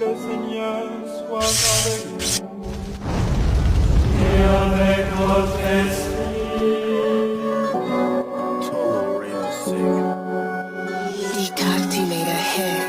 le Seigneur soit avec nous et avec votre esprit. Cultivator hair.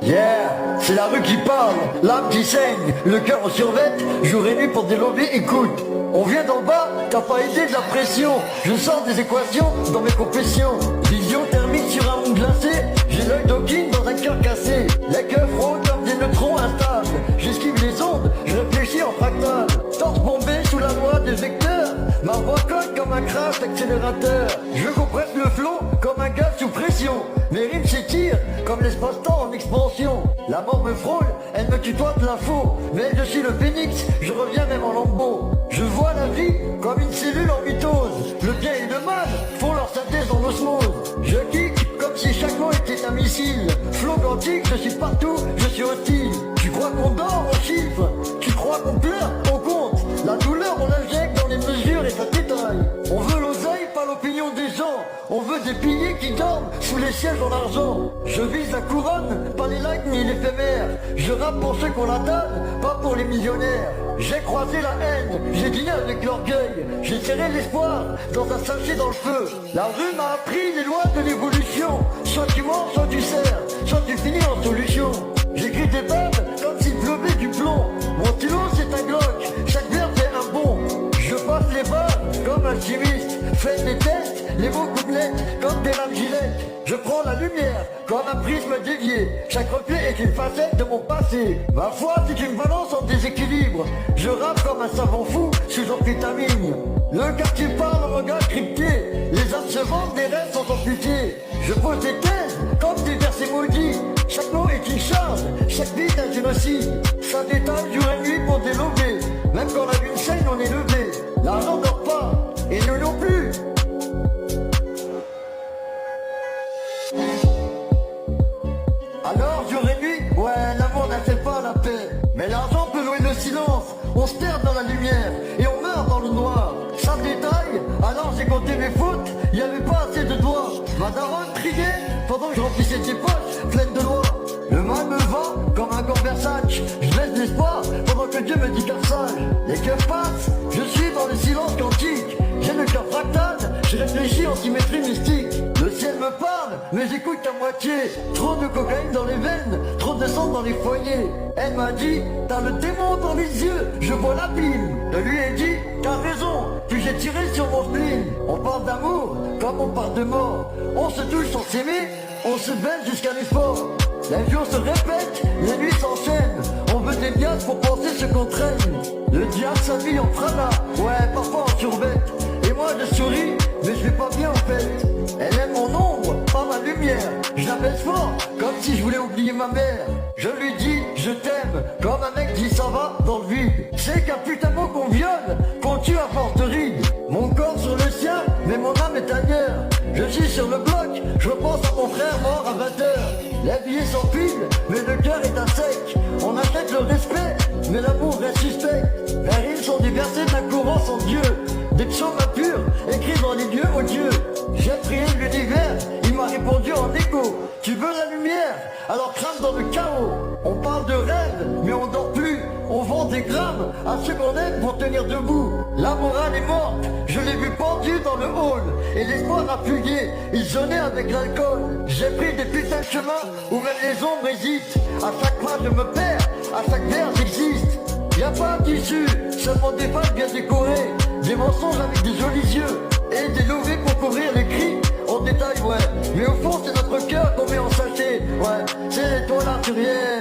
Yeah, c'est la rue qui parle, l'âme qui saigne, le cœur en survette, jour et nuit pour délober, écoute. On vient d'en bas, t'as pas idée de la pression. Je sors des équations dans mes confessions. Vision thermique sur un monde glacé. J'ai l'œil d'Hawking dans un cœur cassé. Les cœurs froids comme des neutrons instables. J'esquive les ondes, je réfléchis en fractal. Torse bombé sous la loi des vecteurs. Ma voix colle comme un crash d'accélérateur. Je compresse le flot comme un gaz sous pression. Mes rimes s'étirent comme l'espace-temps en expansion. La mort me frôle, elle me tutoie de l'info. Mais je suis le phénix, je reviens même en lambeau. Je vois la vie comme une cellule en mitose. Le bien et le mal font leur synthèse en osmose. Je kick comme si chaque mot était un missile. Flow quantique, je suis partout, je suis hostile. Tu crois qu'on dort, on chiffre. Tu crois qu'on pleure, on compte. La douleur, on l'injecte dans les mesures et ça détaille. On veut l'oseille, pas l'opinion des gens. On veut des piliers qui dorment sous les sièges en argent. Je vise la couronne, pas les likes ni l'éphémère. Je rappe pour ceux qu'on la donne, pas pour les millionnaires. J'ai croisé la haine, j'ai dîné avec l'orgueil. J'ai serré l'espoir dans un sachet dans le feu. La rue m'a appris les lois de l'évolution. Soit tu mords, soit tu serres, soit tu finis en solution. J'écris des balles comme s'il pleuvait du plomb. Mon stylo c'est un Glock, chaque verbe est un bon. Je passe les balles comme un chimiste. Faites des tests, les mots couplets comme des lames gilettes. Je prends la lumière comme un prisme dévié. Chaque reflet est une facette de mon passé. Ma foi c'est une balance en déséquilibre. Je rappe comme un savant fou sous amphétamine. Le quartier parle en regard crypté. Les âmes se vendent, les rêves sont amputés. Je pose des thèses comme des versets maudits. Chaque mot est une charge, chaque vie est un génocide. Ça détaille jour et nuit pour délober. Même quand la lune saigne on est levé. L'argent dort pas, et nous non plus. Alors jour et nuit, ouais l'amour n'a fait pas la paix. Mais l'argent peut louer le silence. On se perd dans la lumière et on meurt dans le noir. Ça détaille, alors j'ai compté mes fautes. Y avait pas assez de doigts. Ma daronne priait pendant que je remplissais tes poches pleines de lois. Le mal me va comme un gant Versace. Je laisse l'espoir pendant que Dieu me dit qu'un sage. Les cœurs passent, je suis dans le silence quantique. J'ai le cœur fractal, je réfléchis en symétrie mystique. Le ciel me parle, mais j'écoute qu'à moitié. Trop de cocaïne dans les veines, trop de sang dans les foyers. Elle m'a dit, t'as le démon dans les yeux, je vois la bile. Je lui ai dit, t'as raison, puis j'ai tiré sur mon spleen. On parle d'amour, comme on parle de mort. On se touche sans s'aimer, on se baisse jusqu'à l'effort. Les jours se répètent, les nuits s'enchaînent. On veut des liasses pour penser ce qu'on traîne. Le diable s'habille en prana, ouais parfois en survette. Et moi je souris, mais je vais pas bien en fait. Elle aime mon ombre, pas ma lumière. Je la baisse fort, comme si je voulais oublier ma mère. Je lui dis, je t'aime, comme un mec dit ça va dans le vide. C'est qu'un putain de mot qu'on viole, qu'on tue à force de rides. Mon corps sur le sien, mais mon âme est ailleurs. Je suis sur le bloc, je repense à mon frère mort à 20h. Les billets s'empilent, mais le cœur est à sec. On achète le respect, mais l'amour reste suspect. Les rimes sont des versets d'un courant sans Dieu. Des psaumes impurs, écrits dans les lieux odieux. J'ai prié l'univers, il m'a répondu en écho. Tu veux la lumière, alors crame dans le chaos. On parle de rêve, mais on dort plus. On vend des grammes à ceux qu'on aime pour tenir debout. La morale est morte, je l'ai vu pendu dans le hall. Et l'espoir a fugué, il sonnait avec l'alcool. J'ai pris des putains de chemins où même les ombres hésitent. À chaque pas je me perds, à chaque vers j'existe. Y'a pas d'issue, seulement des vagues bien décorées. Des mensonges avec des jolis yeux et des lovés pour couvrir les cris. En détail ouais, mais au fond c'est notre cœur qu'on met en sachet. Ouais, c'est l'étoile arthurienne.